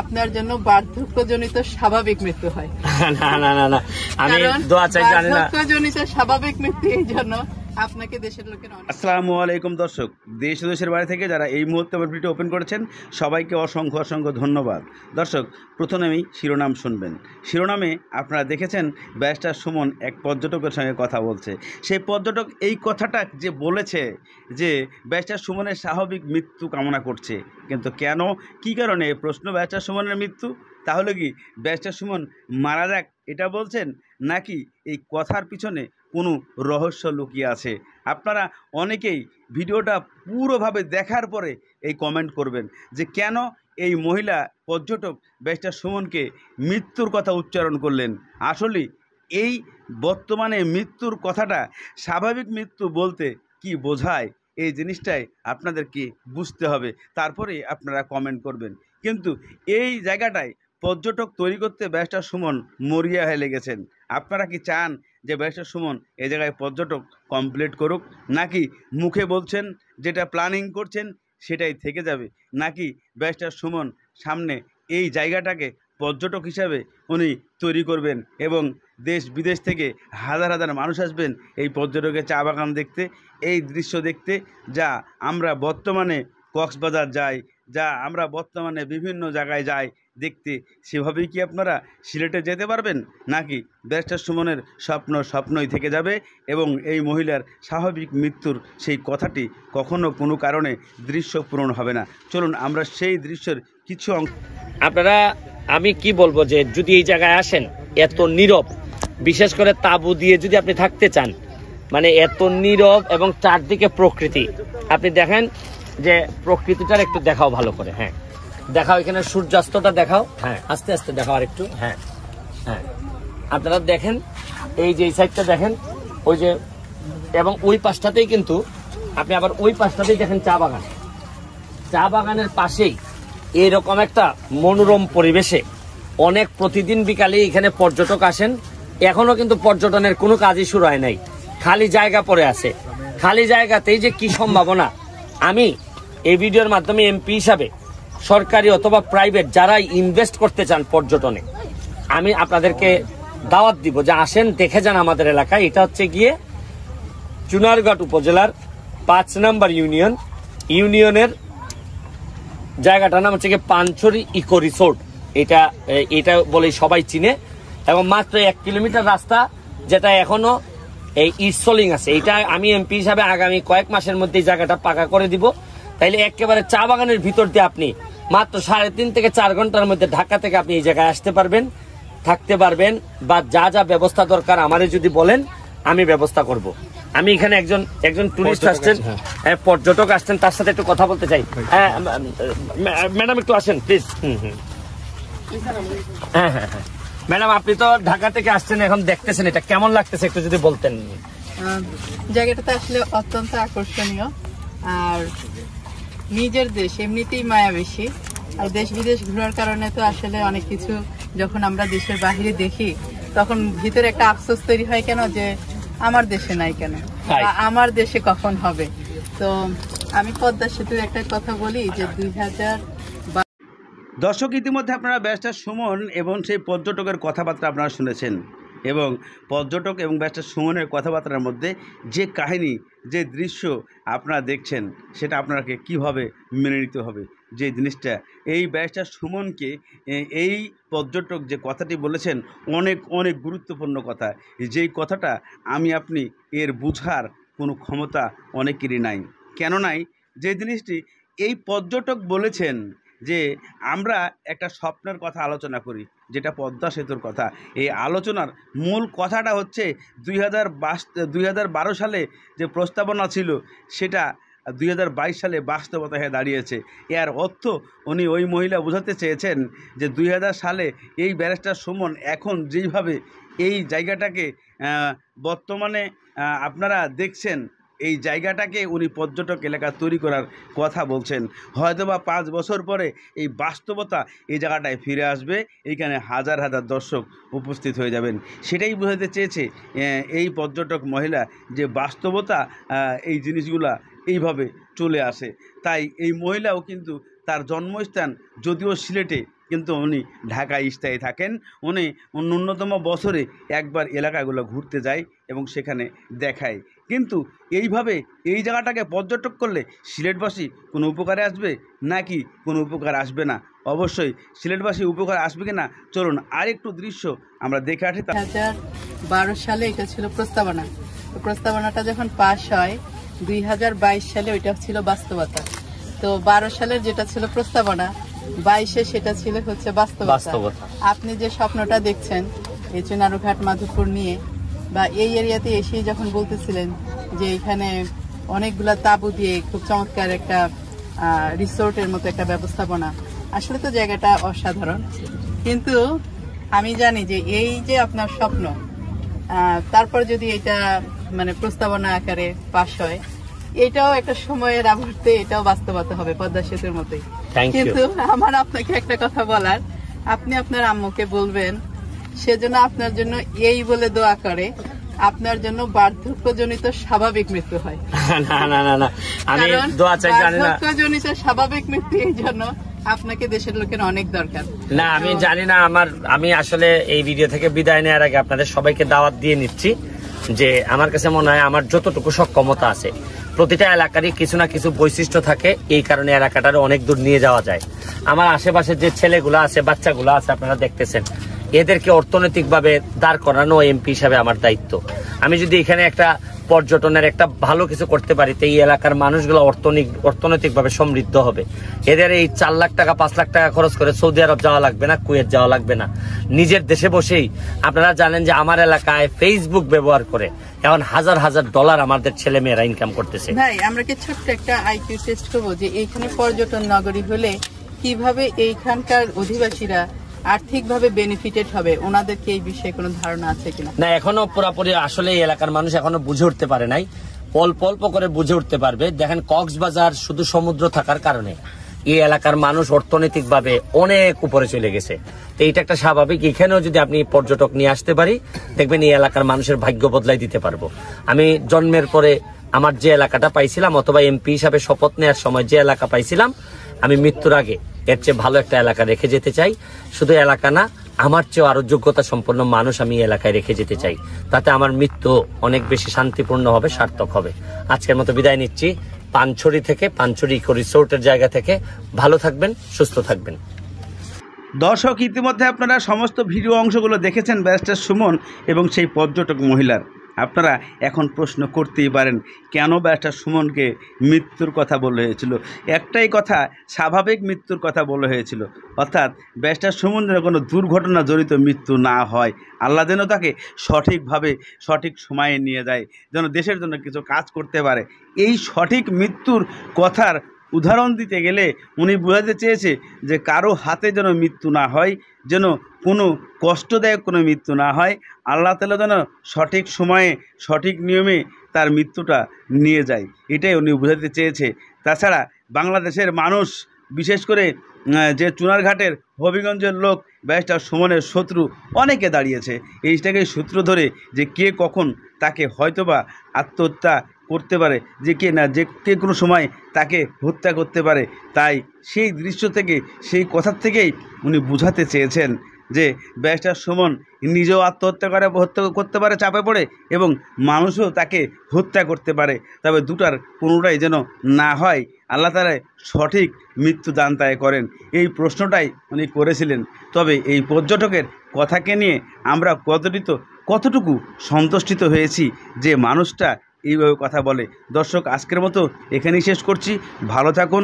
আপনার জন্য বার্ধক্যজনিত স্বাভাবিক মৃত্যু হয়। না না না না, আমি দোয়া চাই, জানি না। বার্ধক্যজনিত স্বাভাবিক মৃত্যু এই জন্য আপনাকে দেশের লোকের। আসসালামু আলাইকুম দর্শক, দেশ ও দেশের বাইরে থেকে যারা এই মুহূর্তে আমার ভিডিও ওপেন করেছেন সবাইকে অসংখ্য অসংখ্য ধন্যবাদ। দর্শক, প্রথমেই শিরোনাম শুনবেন। শিরোনামে আপনারা দেখেছেন ব্যারিস্টার সুমন এক পর্যটকের সঙ্গে কথা বলছে। সেই পর্যটক এই কথাটা যে বলেছে যে ব্যারিস্টার সুমনের স্বাভাবিক মৃত্যু কামনা করছে, কিন্তু কেন, কী কারণে প্রশ্ন ব্যারিস্টার সুমনের মৃত্যু? তাহলে কি ব্যারিস্টার সুমন মারা যাক এটা বলছেন, নাকি এই কথার পিছনে কোনো রহস্য লুকিয়ে আছে? আপনারা অনেকেই ভিডিওটা পুরোভাবে দেখার পরে এই কমেন্ট করবেন যে কেন এই মহিলা পর্যটক ব্যারিস্টার সুমনকে মৃত্যুর কথা উচ্চারণ করলেন। আসলে এই বর্তমানে মৃত্যুর কথাটা স্বাভাবিক মৃত্যু বলতে কি বোঝায়, এই জিনিসটাই আপনাদেরকে বুঝতে হবে, তারপরে আপনারা কমেন্ট করবেন। কিন্তু এই জায়গাটায় পর্যটক তৈরি করতে ব্যারিস্টার সুমন মরিয়া হয়ে লেগেছেন। আপনারা কি চান যে ব্যারিস্টার সুমন এই জায়গায় পর্যটক কমপ্লিট করুক, নাকি মুখে বলছেন যেটা প্ল্যানিং করছেন সেটাই থেকে যাবে, নাকি ব্যারিস্টার সুমন সামনে এই জায়গাটাকে পর্যটক হিসাবে উনি তৈরি করবেন এবং দেশ বিদেশ থেকে হাজার হাজার মানুষ আসবেন এই পর্যটকের চা বাগান দেখতে, এই দৃশ্য দেখতে, যা আমরা বর্তমানে কক্সবাজার যাই, যা আমরা বর্তমানে বিভিন্ন জায়গায় যাই দেখতে, সেভাবেই কি আপনারা সিলেটে যেতে পারবেন, নাকি ব্যারিস্টার সুমনের স্বপ্ন স্বপ্নই থেকে যাবে এবং এই মহিলার স্বাভাবিক মৃত্যুর সেই কথাটি কখনো কোনো কারণে দৃশ্য পূরণ হবে না? চলুন আমরা সেই দৃশ্যের কিছু অংশ। আপনারা, আমি কি বলবো, যে যদি এই জায়গায় আসেন, এত নীরব, বিশেষ করে তাঁবু দিয়ে যদি আপনি থাকতে চান, মানে এত নীরব এবং চারদিকে প্রকৃতি, আপনি দেখেন যে প্রকৃতিটার একটু দেখাও ভালো করে। হ্যাঁ দেখাও, এখানে সূর্যাস্তটা দেখাও। হ্যাঁ আস্তে আস্তে দেখাও আর একটু। হ্যাঁ হ্যাঁ আপনারা দেখেন, এই যে এই সাইডটা দেখেন, ওই যে, এবং ওই পাশটাতেই কিন্তু আপনি আবার ওই পাশটাতেই দেখেন চা বাগান। চা বাগানের পাশেই এরকম একটা মনোরম পরিবেশে অনেক প্রতিদিন বিকালে এখানে পর্যটক আসেন। এখনো কিন্তু পর্যটনের কোনো কাজই শুরু হয় নাই, খালি জায়গা পড়ে আছে। খালি জায়গাতেই যে কি সম্ভাবনা, আমি এই ভিডিওর মাধ্যমে এমপি হিসাবে সরকারি অথবা প্রাইভেট যারা ইনভেস্ট করতে চান পর্যটনে, আমি আপনাদেরকে দাওয়াত দিব যে আসেন, দেখে যান আমাদের এলাকায়। এটা হচ্ছে গিয়ে চুনারঘাট উপজেলার 5 নম্বর ইউনিয়নের জায়গাটার নাম হচ্ছে গিয়ে পানছড়ি ইকো রিসোর্ট। এটা বলে সবাই চিনে, এবং মাত্র 1 কিলোমিটার রাস্তা, যেটা এখনো এই ইনস্টলিং আছে। এটা আমি এমপি হিসাবে আগামী কয়েক মাসের মধ্যে এই জায়গাটা পাকা করে দিব। তাইলে একেবারে চা বাগানের ভিতর দিয়ে আপনি মাত্র 3.5 থেকে 4 ঘন্টার মধ্যে ঢাকা থেকে আপনি এই জায়গায় আসতে পারবেন, থাকতে পারবেন, বা যা যা ব্যবস্থা দরকার আমারে যদি বলেন আমি ব্যবস্থা করব। আমি এখানে একজন টুরিস্ট আসছেন, পর্যটক আসছেন, তার সাথে একটু কথা বলতে চাই। ম্যাডাম একটু আসেন প্লিজ। হ্যাঁ হ্যাঁ হ্যাঁ ম্যাডাম, আপনি তো ঢাকা থেকে আসছেন, এখন দেখতেছেন, এটা কেমন লাগতেছে একটু যদি বলতেন। জায়গাটা আসলে অত্যন্ত আকর্ষণীয়, আর নিজের দেশ এমনিতেই মায়া বেশি, আর দেশ বিদেশ ঘোরার কারণে তো আসলে অনেক কিছু যখন আমরা দেশের বাহিরে দেখি তখন ভিতরে একটা আফসোস তৈরি হয়, কেন যে আমার দেশে নাই, কেন আমার দেশে কখন হবে। তো আমি পদ্মা সেতুর একটা কথা বলি যে 2000। দর্শক, ইতিমধ্যে আপনারা ব্যারিস্টার সুমন এবং সেই পর্যটকের কথাবার্তা আপনারা শুনেছেন, এবং পর্যটক এবং ব্যারিস্টার সুমনের কথাবার্তার মধ্যে যে কাহিনী, যে দৃশ্য আপনারা দেখছেন, সেটা আপনাকে কীভাবে মেনে নিতে হবে। যে জিনিসটা এই ব্যারিস্টার সুমনকে এই পর্যটক যে কথাটি বলেছেন, অনেক অনেক গুরুত্বপূর্ণ কথা, যেই কথাটা আমি আপনি এর বুঝার কোনো ক্ষমতা অনেকেরই নাই। কেন নাই? যে জিনিসটি এই পর্যটক বলেছেন যে আমরা একটা স্বপ্নের কথা আলোচনা করি, যেটা পদ্মা সেতুর কথা। এই আলোচনার মূল কথাটা হচ্ছে 2012 সালে যে প্রস্তাবনা ছিল, সেটা 2022 সালে বাস্তবতা হয়ে দাঁড়িয়েছে। এর অর্থ উনি ওই মহিলা বোঝাতে চেয়েছেন যে 2000 সালে এই ব্যারিস্টার সুমন এখন যেইভাবে এই জায়গাটাকে বর্তমানে আপনারা দেখছেন, এই জায়গাটাকে উনি পর্যটক এলাকা তৈরি করার কথা বলছেন। হয়তোবা 5 বছর পরে এই বাস্তবতা এই জায়গাটায় ফিরে আসবে, এইখানে হাজার হাজার দর্শক উপস্থিত হয়ে যাবেন। সেটাই বোঝাতে চেয়েছে এই পর্যটক মহিলা, যে বাস্তবতা এই জিনিসগুলা এইভাবে চলে আসে। তাই এই মহিলাও কিন্তু তার জন্মস্থান যদিও সিলেটে, কিন্তু উনি ঢাকায় স্থায়ী থাকেন। উনি ন্যূনতম বছরে একবার এলাকাগুলো ঘুরতে যায় এবং সেখানে দেখায়। কিন্তু এইভাবে এই জায়গাটাকে পর্যটক করলে সিলেটবাসী কোনো উপকারে আসবে নাকি কোনো উপকার আসবে না? অবশ্যই সিলেটবাসী উপকার আসবে কি না, চলুন আরেকটু দৃশ্য আমরা দেখে আসি। 2012 সালে এটা ছিল প্রস্তাবনা। তো প্রস্তাবনাটা যখন পাশ হয় 2022 সালে ওইটা ছিল বাস্তবতা। তো 12 সালের যেটা ছিল প্রস্তাবনা, 22-এ সেটা ছিল হচ্ছে বাস্তবতা। আপনি যে স্বপ্নটা দেখছেন এই চুনারুঘাট মাধবপুর নিয়ে বা এই এরিয়াতে এসে যখন বলতেছিলেন যে এখানে অনেকগুলা তাঁবু দিয়ে খুব চমৎকার একটা রিসোর্টের মতো একটা ব্যবস্থাপনা, আসলে তো জায়গাটা অসাধারণ। কিন্তু আমি জানি যে এই যে আপনার স্বপ্ন, তারপর যদি এটা মানে প্রস্তাবনা আকারে পাশ হয়, এটাও একটা সময়ের আবর্তে এটাও বাস্তবতা হবে পদ্মা সেতুর মতোই। কিন্তু আমার আপনাকে একটা কথা বলার, আপনি আপনার আম্মুকে বলবেন সেজন্য আপনার জন্য এই বলে দোয়া করে আপনার জন্য বার্ধক্যজনিত স্বাভাবিক মৃত্যু হয়। না না না না, আমি দোয়া চাই জানি না। বার্ধক্যজনিত স্বাভাবিক মৃত্যু এই জন্য আপনাকে দেশের লোকের অনেক দরকার। না আমি জানি না, আমি আসলে এই ভিডিও থেকে বিদায় নেওয়ার আগে আপনাদের সবাইকে দাওয়াত দিয়ে নিচ্ছি যে আমার কাছে মনে হয় আমার যতটুকু সক্ষমতা আছে, প্রতিটা এলাকারই কিছু না কিছু বৈশিষ্ট্য থাকে, এই কারণে এলাকাটার অনেক দূর নিয়ে যাওয়া যায়। আমার আশেপাশে যে ছেলেগুলো আছে, বাচ্চাগুলো আছে, আপনারা দেখতেছেন, এদেরকে অর্থনৈতিকভাবে দাঁড় করানো এমপি হিসাবে আমার দায়িত্ব। আমি যদি এখানে একটা পর্যটনের একটা ভালো কিছু করতে পারি, তো এই এলাকার মানুষগুলো অর্থনৈতিকভাবে সমৃদ্ধ হবে। এদের এই 4 লাখ টাকা 5 লাখ টাকা খরচ করে সৌদি আরব যাওয়া লাগবে না, কুয়েত যাওয়া লাগবে না। নিজের দেশে বসেই আপনারা জানেন যে আমার এলাকায় ফেসবুক ব্যবহার করে এখন হাজার হাজার ডলার আমাদের ছেলে মেয়েরা ইনকাম করতেছে। ভাই আমরা কি ছোট্ট একটা আইকিউ টেস্ট করবো যে এইখানে পর্যটন নগরী হলে কিভাবে এইখানকার অধিবাসীরা আর্থিকভাবে বেনিফিটেড হবে, ওনাদেরকে এই বিষয়ে কোনো ধারণা আছে কিনা? না, এখনো পুরোপুরি আসলে এই এলাকার মানুষ এখনো বুঝে উঠতে পারে নাই, অল্প অল্প করে বুঝে উঠতে পারবে। দেখেন কক্সবাজার শুধু সমুদ্র থাকার কারণে এই এলাকার মানুষ অর্থনৈতিকভাবে অনেক উপরে চলে গেছে। তো এইটা একটা স্বাভাবিক। এখানেও যদি আপনি পর্যটক নিয়ে আসতে পারি, দেখবেন এই এলাকার মানুষের ভাগ্য বদলাই দিতে পারবো। আমি জন্মের পরে আমার যে এলাকাটা পাইছিলাম, অথবা এমপি হিসাবে শপথ নেওয়ার সময় যে এলাকা পাইছিলাম, আমি মৃত্যুর আগে এর চেয়ে ভালো একটা এলাকা রেখে যেতে চাই। শুধু এলাকা না, আমার চেয়েও আরো যোগ্যতা সম্পন্ন মানুষ আমি এলাকায় রেখে যেতে চাই। তাতে আমার মৃত্যু অনেক বেশি শান্তিপূর্ণ হবে, সার্থক হবে। আজকের মতো বিদায় নিচ্ছি পানছড়ি থেকে, পানছড়ি ইকো রিসোর্টের জায়গা থেকে। ভালো থাকবেন, সুস্থ থাকবেন। দর্শক, ইতিমধ্যে আপনারা সমস্ত ভিডিও অংশগুলো দেখেছেন ব্যারিস্টার সুমন এবং সেই পর্যটক মহিলার। আপনারা এখন প্রশ্ন করতেই পারেন, কেন ব্যারিস্টার সুমনকে মৃত্যুর কথা বলা হয়েছিল? একটাই কথা, স্বাভাবিক মৃত্যুর কথা বলা হয়েছিল। অর্থাৎ ব্যারিস্টার সুমন যেন কোনো দুর্ঘটনা জড়িত মৃত্যু না হয়, আল্লাহ যেন তাকে সঠিকভাবে সঠিক সময়ে নিয়ে যায়, যেন দেশের জন্য কিছু কাজ করতে পারে। এই সঠিক মৃত্যুর কথার উদাহরণ দিতে গেলে উনি বোঝাতে চেয়েছে যে কারো হাতে যেন মৃত্যু না হয়, যেন কোনো কষ্টদায়ক কোনো মৃত্যু না হয়, আল্লাহ তাআলা যেন সঠিক সময়ে সঠিক নিয়মে তার মৃত্যুটা নিয়ে যায়, এটাই উনি বোঝাতে চেয়েছে। তাছাড়া বাংলাদেশের মানুষ, বিশেষ করে যে চুনারঘাটের হবিগঞ্জের লোক ব্যারিস্টার সুমনের শত্রু অনেকে দাঁড়িয়েছে। এইটাকে সূত্র ধরে যে কে কখন তাকে হয়তোবা আত্মহত্যা করতে পারে, যে কে কোনো সময় তাকে হত্যা করতে পারে। তাই সেই দৃশ্য থেকে, সেই কথার থেকেই উনি বোঝাতে চেয়েছেন যে ব্যারিস্টার সুমন নিজেও হত্যা করতে পারে চাপে পড়ে, এবং মানুষও তাকে হত্যা করতে পারে। তবে দুটার কোনোটাই যেন না হয়, আল্লাহ তাআলা সঠিক মৃত্যু দান তাই করেন, এই প্রশ্নটাই উনি করেছিলেন। তবে এই পর্যটকের কথাকে নিয়ে আমরা কতটুকু সন্তুষ্টিত হয়েছি যে মানুষটা এইভাবে কথা বলে। দর্শক, আজকের মতো এখানেই শেষ করছি। ভালো থাকুন।